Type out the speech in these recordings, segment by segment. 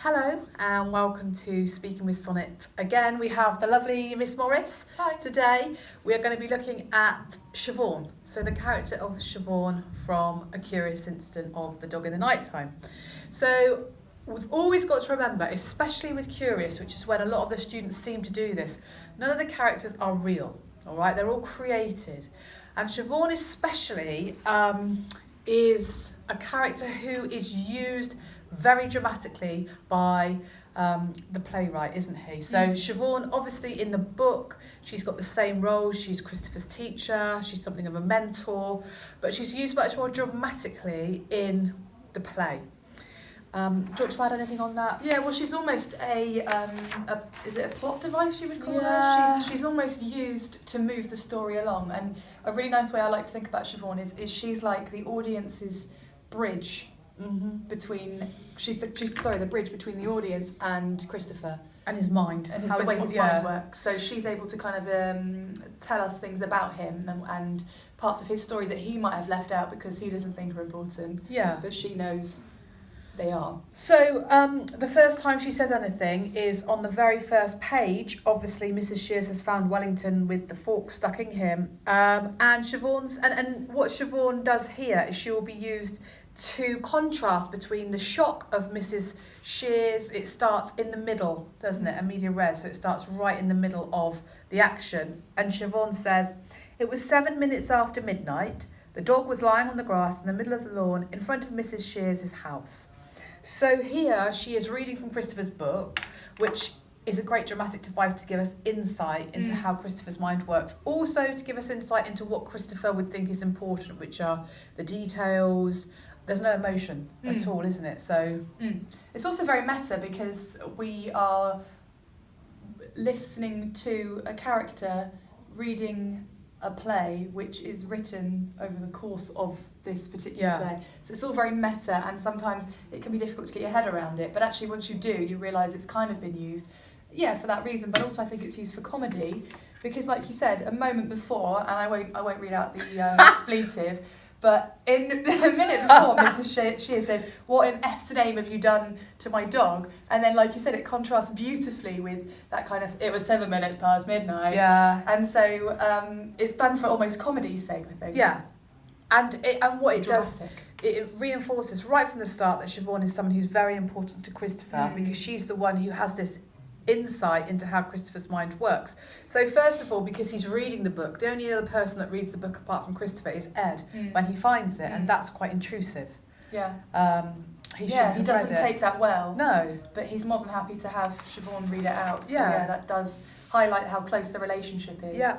Hello and welcome to Speaking with Sonnet. Again, we have the lovely Miss Morris. Hi. Today we are going to be looking at Siobhan, so the character of Siobhan from A Curious Incident of the Dog in the Nighttime. So we've always got to remember, especially with Curious, which is when a lot of the students seem to do this, none of the characters are real, all right? They're all created. And Siobhan especially is a character who is used very dramatically by the playwright, isn't he? So Siobhan, obviously in the book, she's got the same role. She's Christopher's teacher. She's something of a mentor, but she's used much more dramatically in the play. Do you want to add anything on that? Yeah, well, she's almost is it a plot device you would call Yeah. her? She's almost used to move the story along. And a really nice way I like to think about Siobhan is she's like the audience's bridge between the bridge between the audience and Christopher And his mind. and the way his mind works. So she's able to kind of tell us things about him and parts of his story that he might have left out because he doesn't think are important. Yeah. But she knows they are. So the first time she says anything is on the very first page. Obviously, Mrs. Shears has found Wellington with the fork stuck in him. And Siobhan's and what Siobhan does here is she will be used to contrast between the shock of Mrs. Shears. It starts in the middle, doesn't it? A media res, so it starts right in the middle of the action. And Siobhan says, "It was 7 minutes after midnight. The dog was lying on the grass in the middle of the lawn in front of Mrs. Shears's house." So here she is reading from Christopher's book, which is a great dramatic device to give us insight into how Christopher's mind works. Also to give us insight into what Christopher would think is important, which are the details. There's no emotion at all, isn't it? So It's also very meta because we are listening to a character reading a play which is written over the course of this particular play. So it's all very meta, and sometimes it can be difficult to get your head around it. But actually, once you do, you realise it's kind of been used, for that reason. But also, I think it's used for comedy because, like you said, a moment before, and I won't read out the expletive. But in a minute before, Mrs. Shears says, "What in F's name have you done to my dog?" And then, like you said, it contrasts beautifully with that kind of, it was 7 minutes past midnight. Yeah. And so it's done for almost comedy's sake, I think. Yeah. And what it Dramatic. does, it reinforces right from the start that Siobhan is someone who's very important to Christopher because she's the one who has this insight into how Christopher's mind works. So first of all, because he's reading the book, the only other person that reads the book apart from Christopher is Ed when he finds it, and that's quite intrusive. Yeah. He doesn't take that well. No. But he's more than happy to have Siobhan read it out. So Yeah. that does highlight how close the relationship is. Yeah.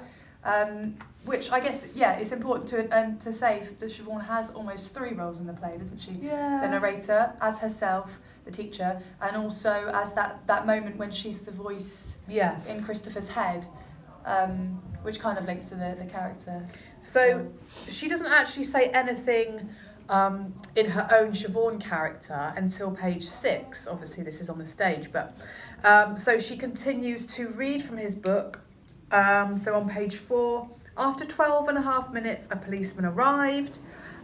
Which I guess, it's important to say that Siobhan has almost 3 roles in the play, doesn't she? Yeah. The narrator, as herself, the teacher, and also as that moment when she's the voice in Christopher's head, which kind of links to the character. So she doesn't actually say anything in her own Siobhan character until page 6. Obviously, this is on the stage, but so she continues to read from his book. So on page 4, after 12 and a half minutes, a policeman arrived.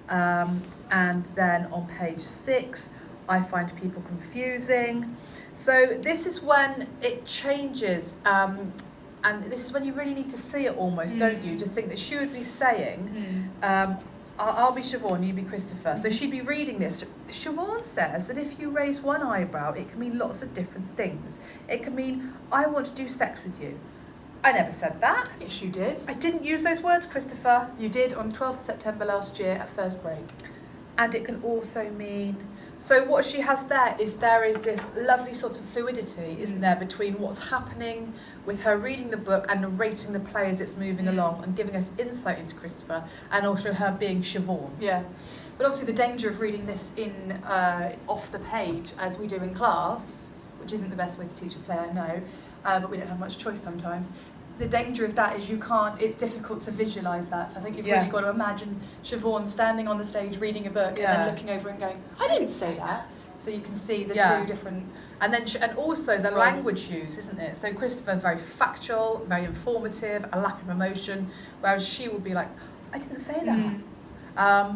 And then on page 6, I find people confusing. So this is when it changes. And this is when you really need to see it almost, don't you? To think that she would be saying, I'll be Siobhan, you be Christopher. So she'd be reading this. Siobhan says that if you raise one eyebrow, it can mean lots of different things. It can mean, I want to do sex with you. I never said that. Yes, you did. I didn't use those words, Christopher. You did on 12th of September last year at first break. And it can also mean... So what she has there is this lovely sort of fluidity, isn't there, between what's happening with her reading the book and narrating the play as it's moving along and giving us insight into Christopher, and also her being Siobhan. Yeah. But obviously the danger of reading this in off the page, as we do in class, which isn't the best way to teach a play, I know, but we don't have much choice sometimes. The danger of that is it's difficult to visualise that. So I think you've really got to imagine Siobhan standing on the stage reading a book and then looking over and going, I didn't say that. So you can see the two different... And then and also the language use, isn't it? So Christopher, very factual, very informative, a lack of emotion, whereas she would be like, I didn't say that.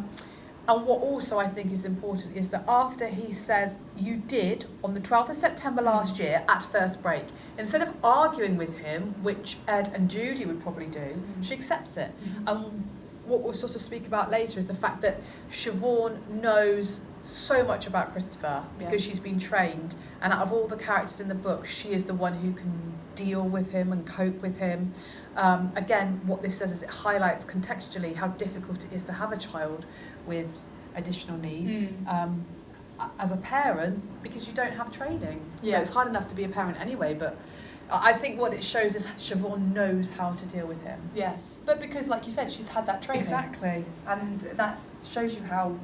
And what also I think is important is that after he says, you did, on the 12th of September last year, at first break, instead of arguing with him, which Ed and Judy would probably do, she accepts it. And what we'll sort of speak about later is the fact that Siobhan knows so much about Christopher because she's been trained, and out of all the characters in the book, she is the one who can deal with him and cope with him. Again, what this says is it highlights contextually how difficult it is to have a child with additional needs as a parent, because you don't have training. You know, it's hard enough to be a parent anyway, but I think what it shows is Siobhan knows how to deal with him. Yes, but because, like you said, she's had that training. Exactly. And that shows you how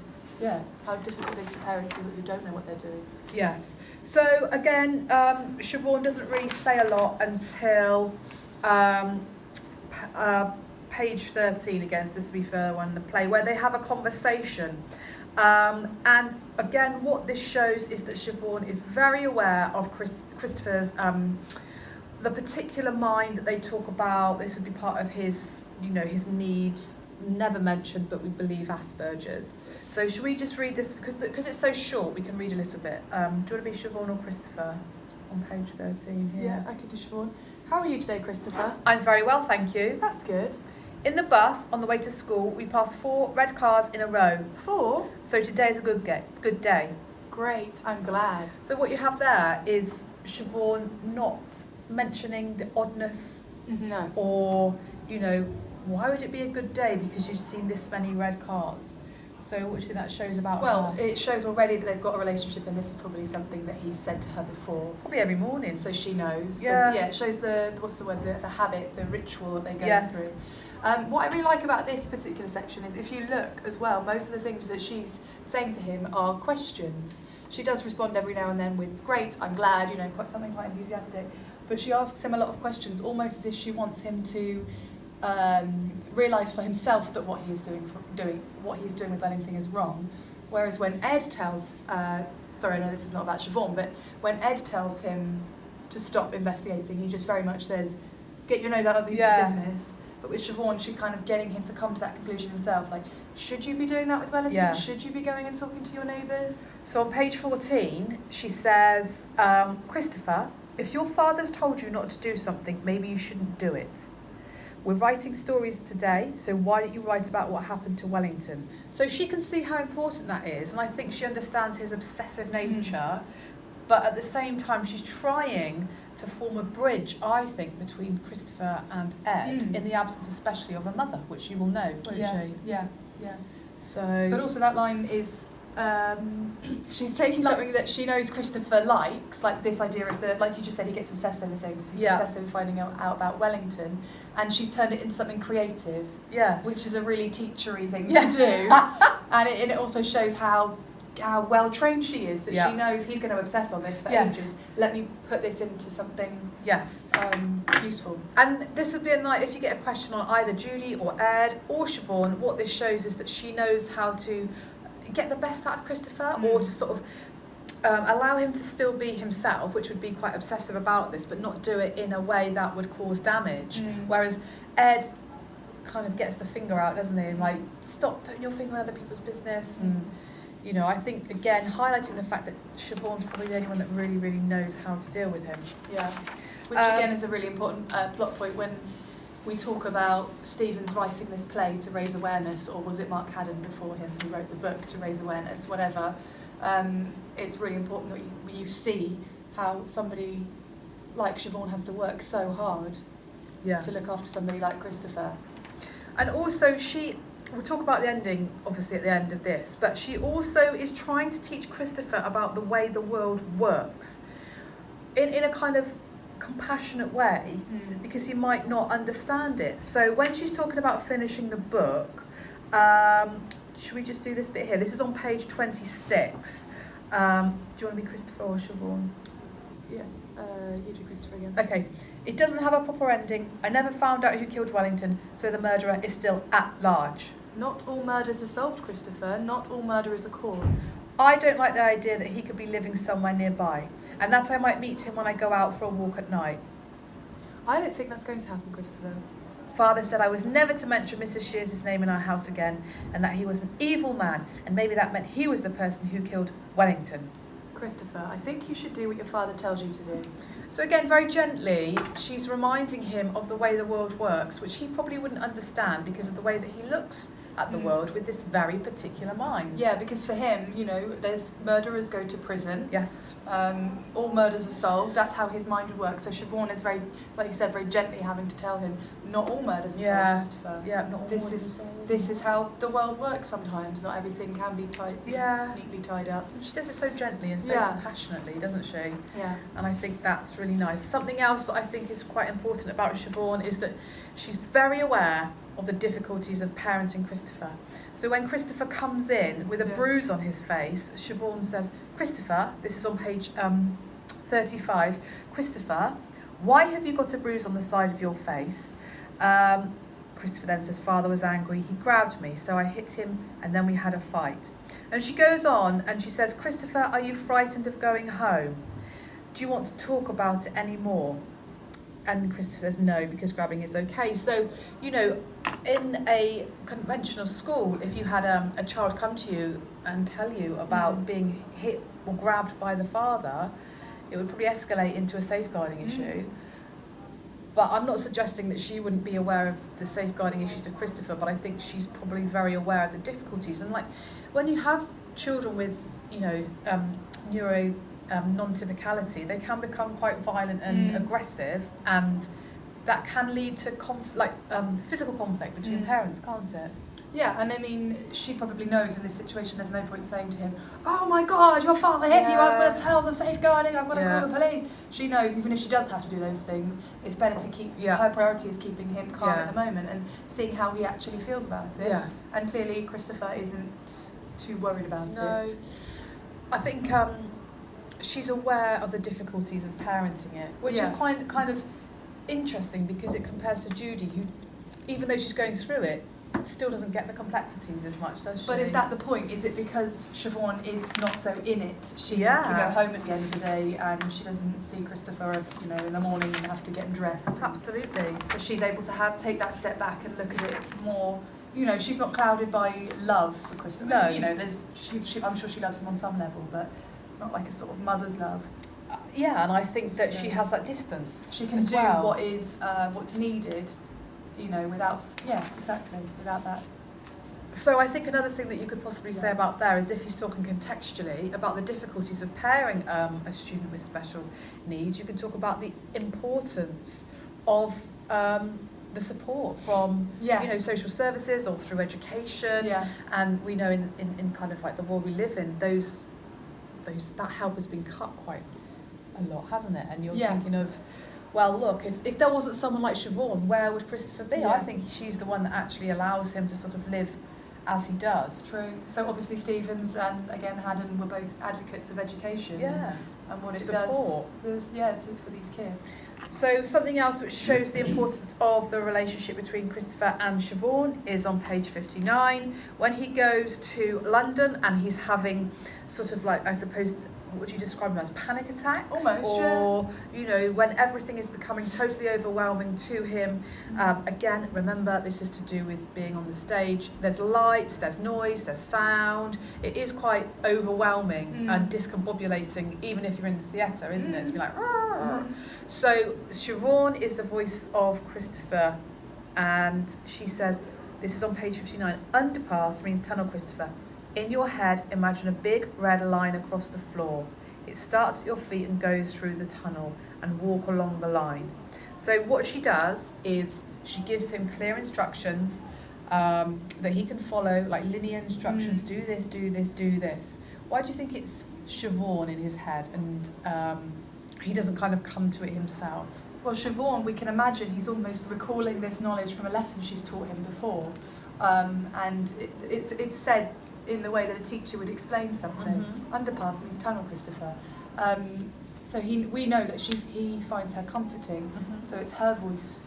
difficult it is for parents who don't know what they're doing. Yes. So again, Siobhan doesn't really say a lot until page 13 again, so this will be further on in the play, where they have a conversation. And again, what this shows is that Siobhan is very aware of Christopher's, the particular mind that they talk about. This would be part of his, his needs, never mentioned, but we believe Asperger's. So should we just read this, because it's so short, we can read a little bit. Do you want to be Siobhan or Christopher on page 13 here? Yeah, I could do Siobhan. How are you today, Christopher? I'm very well, thank you. That's good. In the bus, on the way to school, we passed 4 red cars in a row. 4? So today's a good day. Great, I'm glad. So what you have there is Siobhan not mentioning the oddness. No. Or, why would it be a good day because you've seen this many red cars? So what do you think that shows about her? It shows already that they've got a relationship, and this is probably something that he's said to her before. Probably every morning. So she knows. Yeah. It shows the habit, the ritual that they go Yes. through. What I really like about this particular section is if you look as well, most of the things that she's saying to him are questions. She does respond every now and then with, great, I'm glad, something quite enthusiastic. But she asks him a lot of questions, almost as if she wants him to realise for himself that what he's doing with Wellington is wrong. Whereas when Ed tells, sorry, no, this is not about Siobhan, but when Ed tells him to stop investigating, he just very much says, get your nose out of the business. But with Siobhan, she's kind of getting him to come to that conclusion himself. Like, should you be doing that with Wellington? Yeah. Should you be going and talking to your neighbours? So on page 14, she says, Christopher, if your father's told you not to do something, maybe you shouldn't do it. We're writing stories today, so why don't you write about what happened to Wellington? So she can see how important that is, and I think she understands his obsessive nature, but at the same time she's trying to form a bridge, I think, between Christopher and Ed, in the absence especially of a mother, which you will know, won't she? Yeah. So, but also that line is, she's taking something that she knows Christopher likes, like this idea of like you just said, he gets obsessed over things. He's obsessed over finding out about Wellington, and she's turned it into something creative. Yes. Which is a really teachery thing to do, and it also shows how well trained she is, that she knows he's going to obsess on this for ages. Let me put this into something useful. And this would be a night if you get a question on either Judy or Ed or Siobhan. What this shows is that she knows how to get the best out of Christopher, or to sort of allow him to still be himself, which would be quite obsessive about this, but not do it in a way that would cause damage. Whereas Ed kind of gets the finger out, doesn't he? And like, stop putting your finger in other people's business. And I think, again, highlighting the fact that Siobhan's probably the only one that really, really knows how to deal with him. Yeah, which again is a really important plot point when we talk about Stephen's writing this play to raise awareness, or was it Mark Haddon before him who wrote the book to raise awareness, whatever. It's really important that you see how somebody like Siobhan has to work so hard to look after somebody like Christopher. And also we'll talk about the ending, obviously, at the end of this, but she also is trying to teach Christopher about the way the world works in a kind of compassionate way, because he might not understand it. So when she's talking about finishing the book, should we just do this bit here? This is on page 26. Do you want to be Christopher or Siobhan? Yeah, you do Christopher again. Okay. It doesn't have a proper ending. I never found out who killed Wellington, so the murderer is still at large. Not all murders are solved, Christopher. Not all murder is a cause. I don't like the idea that he could be living somewhere nearby, and that I might meet him when I go out for a walk at night. I don't think that's going to happen, Christopher. Father said I was never to mention Mrs. Shears's name in our house again, and that he was an evil man, and maybe that meant he was the person who killed Wellington. Christopher, I think you should do what your father tells you to do. So again, very gently, she's reminding him of the way the world works, which he probably wouldn't understand because of the way that he looks at the world with this very particular mind. Yeah, because for him, you know, there's murderers go to prison. Yes. All murders are solved. That's how his mind would work. So Siobhan is very, like you said, very gently having to tell him, not all murders are solved, Christopher. Yeah, not all this is how the world works sometimes. Not everything can be neatly tied up. She does it so gently and so compassionately, doesn't she? Yeah. And I think that's really nice. Something else that I think is quite important about Siobhan is that she's very aware of the difficulties of parenting Christopher. So when Christopher comes in with a bruise on his face, Siobhan says, Christopher, this is on page 35, Christopher, why have you got a bruise on the side of your face? Christopher then says, Father was angry, he grabbed me, so I hit him, and then we had a fight. And she goes on and she says, Christopher, are you frightened of going home? Do you want to talk about it anymore? And Christopher says no, because grabbing is okay. So, you know, in a conventional school, if you had a child come to you and tell you about being hit or grabbed by the father, it would probably escalate into a safeguarding issue. But I'm not suggesting that she wouldn't be aware of the safeguarding issues of Christopher, but I think she's probably very aware of the difficulties. And like, when you have children with, you know, neuro non-typicality, they can become quite violent and aggressive, and that can lead to physical conflict between parents, can't it? Yeah, and I mean, she probably knows in this situation there's no point saying to him, oh my God, your father hit you, I've got to tell the safeguarding, I've got to call the police. She knows even if she does have to do those things, it's better to keep, her priority is keeping him calm at the moment and seeing how he actually feels about it. Yeah. And clearly Christopher isn't too worried about it. I think she's aware of the difficulties of parenting it, which is kind of interesting because it compares to Judy, who, even though she's going through it, still doesn't get the complexities as much, does she? But is that the point? Is it because Siobhan is not so in it? She can go home at the end of the day and she doesn't see Christopher, you know, in the morning and have to get him dressed. Absolutely. So she's able to take that step back and look at it more. You know, she's not clouded by love for Christopher. No. You know, I'm sure she loves him on some level, but not like a sort of mother's love. And I think that she has that distance. She can do what is what's needed, you know, without that. So I think another thing that you could possibly say about there is, if he's talking contextually about the difficulties of pairing a student with special needs, you can talk about the importance of the support from you know, social services or through education. And we know in kind of like the world we live in, that help has been cut quite a lot, hasn't it? And you're thinking of, well, look, if there wasn't someone like Siobhan, where would Christopher be? I think she's the one that actually allows him to sort of live as he does. True. So obviously Stevens and again Haddon were both advocates of education. And what it does for these kids. So something else which shows the importance of the relationship between Christopher and Siobhan is on page 59, when he goes to London and he's having sort of like, I suppose, what would you describe them as, panic attacks? Almost, or, you know, when everything is becoming totally overwhelming to him. Again, remember, this is to do with being on the stage. There's lights, there's noise, there's sound. It is quite overwhelming and discombobulating, even if you're in the theatre, isn't it? To be like, So Siobhan is the voice of Christopher, and she says, this is on page 59, underpass means tunnel, Christopher. In your head, imagine a big red line across the floor. It starts at your feet and goes through the tunnel, and walk along the line. So what she does is she gives him clear instructions that he can follow, like linear instructions, do this, do this, do this. Why do you think it's Siobhan in his head and he doesn't kind of come to it himself? Well, Siobhan, we can imagine he's almost recalling this knowledge from a lesson she's taught him before. And it's said in the way that a teacher would explain something. Underpass means tunnel, Christopher. So we know that he finds her comforting. So it's her voice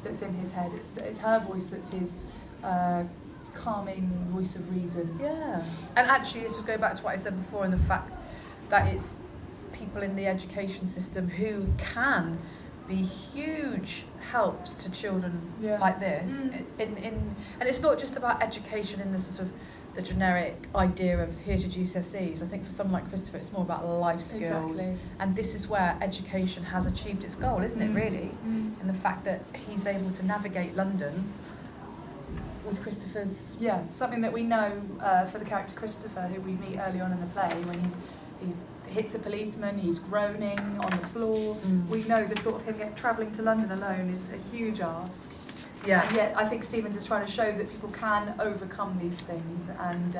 that's in his head. It's her voice that's his calming voice of reason. Yeah. And actually, this would go back to what I said before, and the fact that it's people in the education system who can be huge helps to children like this. And it's not just about education in the sort of the generic idea of here's your GCSEs. I think for someone like Christopher, it's more about life skills. Exactly. And this is where education has achieved its goal, isn't it, really? And the fact that he's able to navigate London with Christopher's... Yeah, something that we know for the character Christopher, who we meet early on in the play, when he hits a policeman, he's groaning on the floor. We know the thought of him travelling to London alone is a huge ask. Yeah. And yet I think Stevens is trying to show that people can overcome these things, and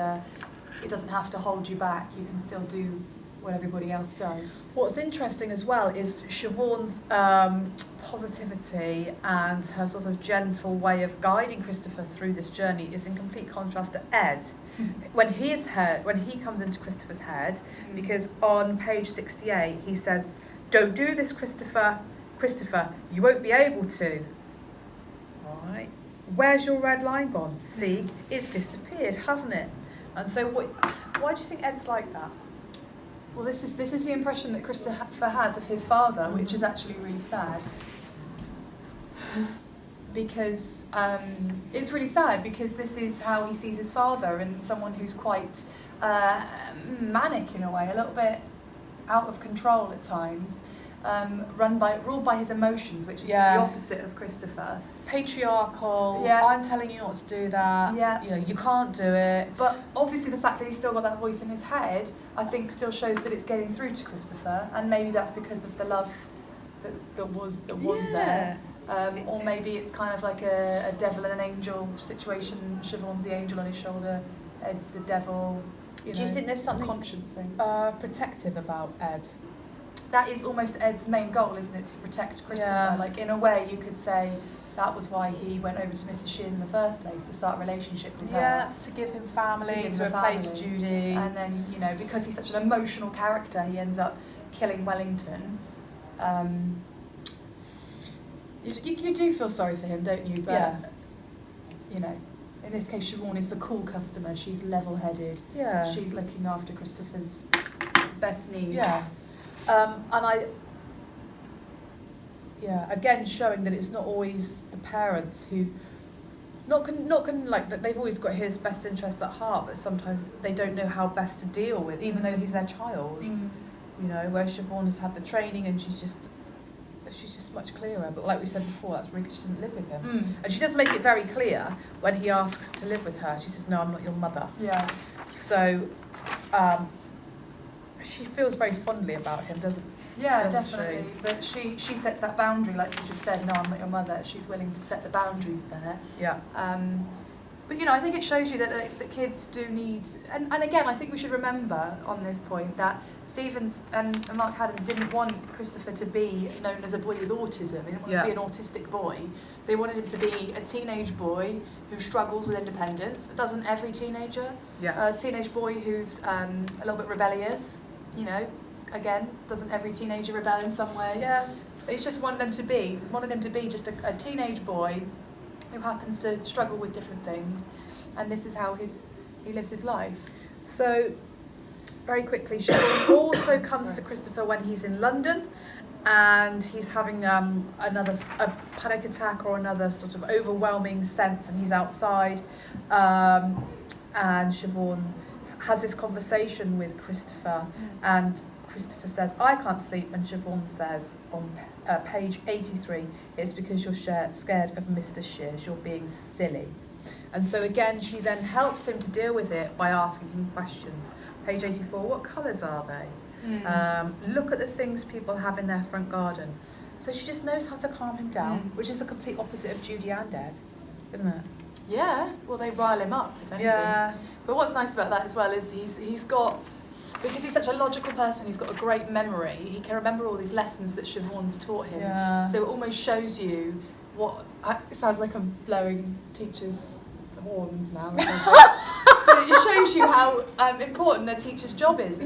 it doesn't have to hold you back. You can still do what everybody else does. What's interesting as well is Siobhan's positivity and her sort of gentle way of guiding Christopher through this journey is in complete contrast to Ed. When he comes into Christopher's head, because on page 68 he says, "Don't do this, Christopher. Christopher, you won't be able to." Right. "Where's your red line gone? See, it's disappeared, hasn't it?" And so why do you think Ed's like that? Well, this is the impression that Christopher has of his father, which is actually really sad. Because it's really sad, because this is how he sees his father, and someone who's quite manic in a way, a little bit out of control at times, ruled by his emotions, which is the opposite of Christopher. Patriarchal. I'm telling you not to do that. You know, you can't do it. But obviously the fact that he's still got that voice in his head, I think still shows that it's getting through to Christopher, and maybe that's because of the love that was there. Or maybe it's kind of like a devil and an angel situation. Siobhan's the angel on his shoulder, Ed's the devil. Do you think there's something conscience thing protective about Ed? That is almost Ed's main goal, isn't it? To protect Christopher. Like, in a way, you could say that was why he went over to Mrs. Shears in the first place, to start a relationship with her. To give him family, to replace Judy. And then, you know, because he's such an emotional character, he ends up killing Wellington. You do feel sorry for him, don't you? But, you know, in this case, Siobhan is the cool customer. She's level-headed. She's looking after Christopher's best needs. And again, showing that it's not always the parents who, like that they've always got his best interests at heart, but sometimes they don't know how best to deal with, even though he's their child. You know, where Siobhan has had the training and she's just much clearer. But like we said before, that's really because she doesn't live with him. And she does make it very clear when he asks to live with her. She says, "No, I'm not your mother." So she feels very fondly about him, doesn't definitely. She? But she sets that boundary, like you just said. "No, I'm not your mother." She's willing to set the boundaries there. But, you know, I think it shows you that the kids do need... And again, I think we should remember on this point that Stevens and Mark Haddon didn't want Christopher to be known as a boy with autism. They didn't want him to be an autistic boy. They wanted him to be a teenage boy who struggles with independence. Doesn't every teenager? A teenage boy who's a little bit rebellious, you know. Again, doesn't every teenager rebel in some way? It's just wanted him to be just a teenage boy who happens to struggle with different things, and this is how he lives his life. So, very quickly, she also comes to Christopher when he's in London, and he's having a panic attack or another sort of overwhelming sense, and he's outside, and Siobhan has this conversation with Christopher, and Christopher says, "I can't sleep," and Siobhan says on page 83, "It's because you're scared of Mr. Shears, you're being silly." And so again, she then helps him to deal with it by asking him questions. Page 84, "What colours are they? Look at the things people have in their front garden." So she just knows how to calm him down, which is the complete opposite of Judy and Ed, isn't it? Yeah, well, they rile him up, if anything. But what's nice about that as well is he's got... Because he's such a logical person, he's got a great memory. He can remember all these lessons that Siobhan's taught him. So it almost shows you what... It sounds like I'm blowing teachers' horns now. But it shows you how important a teacher's job is.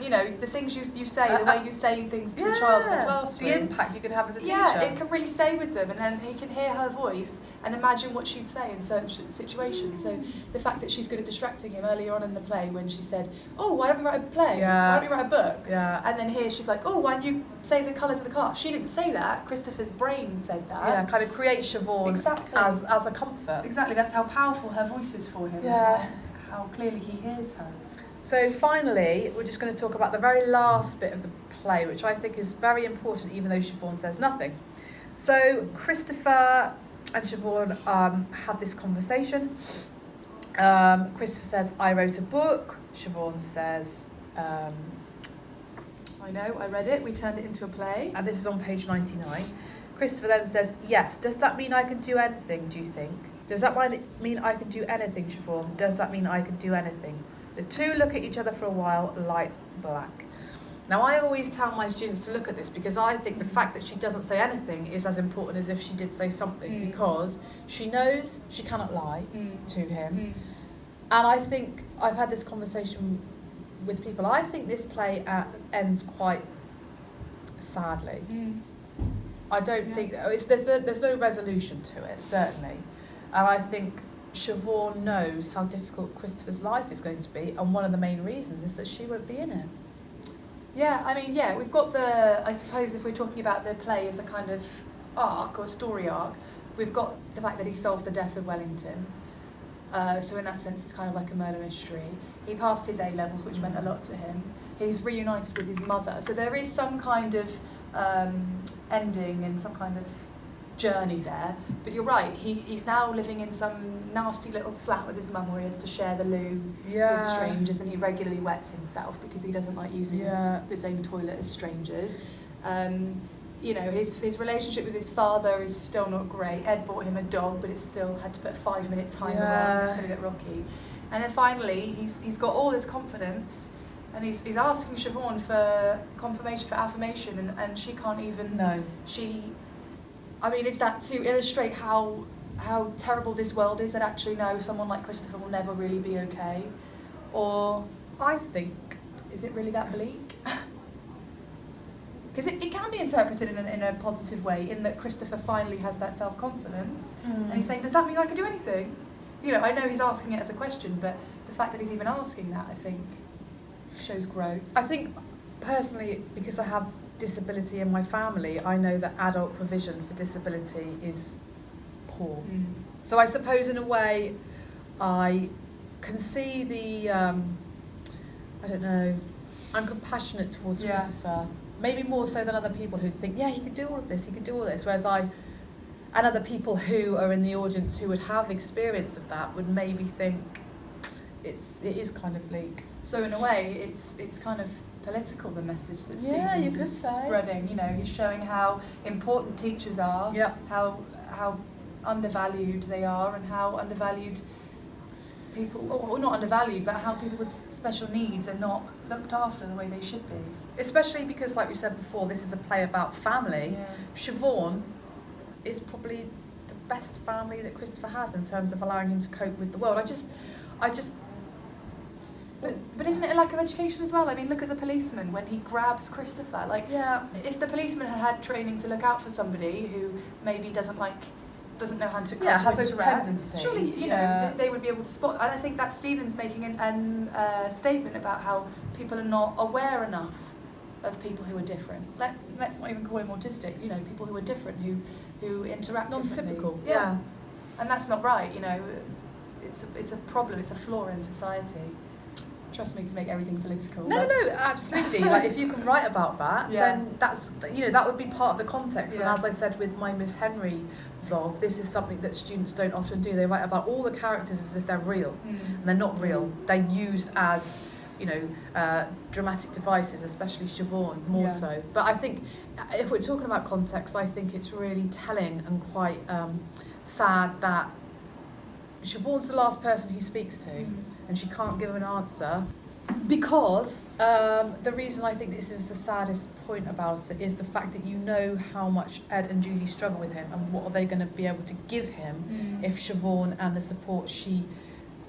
you know, the things you say, the way you say things to a child in the classroom. The impact you can have as a teacher. Yeah, it can really stay with them, and then he can hear her voice and imagine what she'd say in certain situations. So the fact that she's good at distracting him earlier on in the play when she said, oh, why don't we write a play? Yeah. Why don't we write a book? Yeah. And then here she's like, oh, why don't you say the colours of the car? She didn't say that. Christopher's brain said that. Yeah, kind of create Siobhan as a comfort. Exactly, that's how powerful her voice is for him. Yeah. And how clearly he hears her. So finally, we're just going to talk about the very last bit of the play, which I think is very important, even though Siobhan says nothing. So Christopher and Siobhan have this conversation. Christopher says, I wrote a book. Siobhan says, I know, I read it, we turned it into a play. And this is on page 99. Christopher then says, yes, does that mean I can do anything, do you think? Does that mean I can do anything, Siobhan? Does that mean I can do anything? The two look at each other for a while, lights black. Now, I always tell my students to look at this because I think the fact that she doesn't say anything is as important as if she did say something, because she knows she cannot lie to him. And I think I've had this conversation with people. I think this play ends quite sadly. I don't think there's no resolution to it, certainly. And I think Siobhan knows how difficult Christopher's life is going to be, and one of the main reasons is that she won't be in it. Yeah, I mean, yeah, we've got I suppose if we're talking about the play as a kind of arc or story arc, we've got the fact that he solved the death of Wellington. So in that sense, it's kind of like a murder mystery. He passed his A-levels, which meant a lot to him. He's reunited with his mother. So there is some kind of ending and some kind of journey there. But you're right, he's now living in some nasty little flat with his mum where he has to share the loo with strangers, and he regularly wets himself because he doesn't like using the same toilet as strangers. You know, his relationship with his father is still not great. Ed bought him a dog, but it still had to put a 5-minute timer on. It's still a bit rocky. And then finally, he's got all this confidence, and he's asking Siobhan for confirmation, for affirmation, and she can't even. No. I mean, is that to illustrate how terrible this world is, that actually no, someone like Christopher will never really be okay? Or I think, is it really that bleak? Because it can be interpreted in a positive way, in that Christopher finally has that self-confidence, and he's saying, does that mean I can do anything? You know, I know he's asking it as a question, but the fact that he's even asking that, I think, shows growth. I think, personally, because I have disability in my family, I know that adult provision for disability is poor. So I suppose in a way I can see the I don't know, I'm compassionate towards Christopher, maybe more so than other people who think, yeah, he could do all of this, whereas and other people who are in the audience who would have experience of that would maybe think it is kind of bleak. So in a way it's kind of political, the message that Stevens is spreading. You know, he's showing how important teachers are, how undervalued they are, and how undervalued people, or not undervalued, but how people with special needs are not looked after the way they should be. Especially because, like we said before, this is a play about family. Siobhan is probably the best family that Christopher has in terms of allowing him to cope with the world. I just But isn't it a lack of education as well? I mean, look at the policeman when he grabs Christopher. Like, if the policeman had training to look out for somebody who maybe doesn't know how to has those tendencies. Surely, you know, they would be able to spot. And I think that Stephen's making a statement about how people are not aware enough of people who are different. Let's not even call him autistic. You know, people who are different, who interact non-typical. Yeah, and that's not right. You know, it's a problem. It's a flaw in society. Trust me to make everything political. No, absolutely. Like, if you can write about that, then that's, you know, that would be part of the context. And as I said with my Miss Henry vlog, this is something that students don't often do. They write about all the characters as if they're real, and they're not real. They're used as, you know, dramatic devices, especially Siobhan, more so. But I think if we're talking about context, I think it's really telling and quite sad that Siobhan's the last person he speaks to, and she can't give an answer, because the reason I think this is the saddest point about it is the fact that you know how much Ed and Judy struggle with him, and what are they going to be able to give him if Siobhan and the support she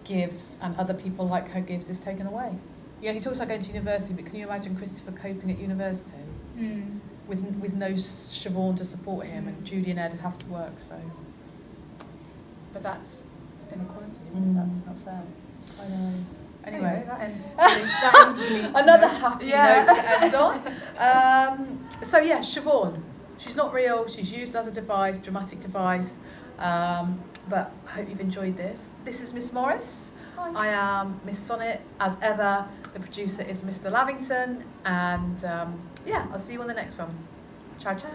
gives and other people like her gives is taken away. Yeah, he talks about going to university, but can you imagine Christopher coping at university with no Siobhan to support him, and Judy and Ed have to work, so... But that's inequality, isn't it? That's not fair. I know. Anyway, that ends bleak. Another happy note to end on. So yeah, Siobhan. She's not real. She's used as a device, dramatic device. But I hope you've enjoyed this. This is Miss Morris. Hi. I am Miss Sonnet. As ever, the producer is Mr. Lavington. And yeah, I'll see you on the next one. Ciao, ciao.